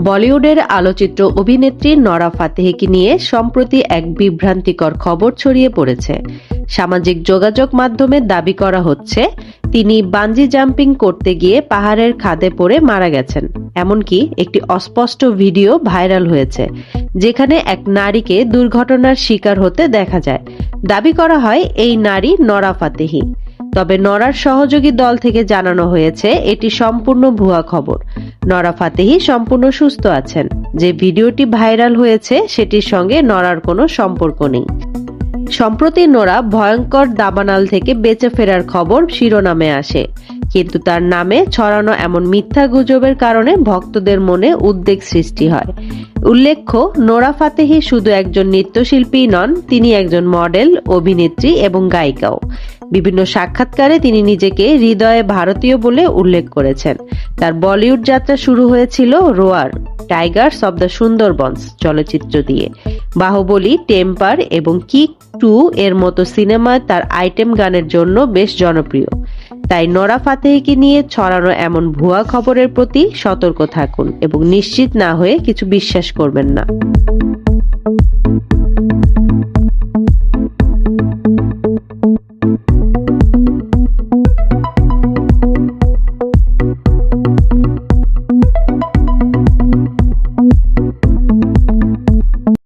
বলিউডের আলোচিত অভিনেত্রী নরা ফাতেহিকে নিয়ে সম্প্রতি এক বিভ্রান্তিকর খবর ছড়িয়ে পড়েছে। সামাজিক যোগাযোগ মাধ্যমে দাবি করা হচ্ছে তিনি বানজি জাম্পিং করতে গিয়ে পাহাড়ের খাদে পড়ে মারা গেছেন। এমনকি একটি অস্পষ্ট ভিডিও ভাইরাল হয়েছে, যেখানে এক নারীকে দুর্ঘটনার শিকার হতে দেখা যায়। দাবি করা হয় এই নারী নরা ফাতেহি। তবে নরার সহযোগী দল থেকে জানানো হয়েছে এটি সম্পূর্ণ ভুয়া খবর। নরা ফাতেহি সম্পূর্ণ সুস্থ আছেন। যে ভিডিওটি ভাইরাল হয়েছে সেটির সঙ্গে নরার কোনো সম্পর্ক নেই। সম্প্রতি নোরা ভয়ঙ্কর দাবানল থেকে বেঁচে ফেরার খবর শিরোনামে আসে, কিন্তু তার নামে ছড়ানো এমন মিথ্যা গুজবের কারণে ভক্তদের মনে উদ্বেগ সৃষ্টি হয়। উল্লেখ্য, নোরা ফাতেহি শুধু একজন নৃত্যশিল্পী নন, তিনি একজন মডেল, অভিনেত্রী এবং গায়িকাও। বিভিন্ন সাক্ষাৎকারে তিনি নিজেকে হৃদয়ে ভারতীয় বলে উল্লেখ করেছেন। তার বলিউড যাত্রা শুরু হয়েছিল রোয়ার, টাইগার্স অব দ্য সুন্দরবনস চলচ্চিত্র দিয়ে। বাহুবলী, টেম্পার এবং কিক 2 এর মতো সিনেমায় তার আইটেম গানের জন্য বেশ জনপ্রিয়। তাই নরা ফাতেহিকে নিয়ে ছড়ানো এমন ভুয়া খবরের প্রতি সতর্ক থাকুন এবং নিশ্চিত না হয়ে কিছু বিশ্বাস করবেন না।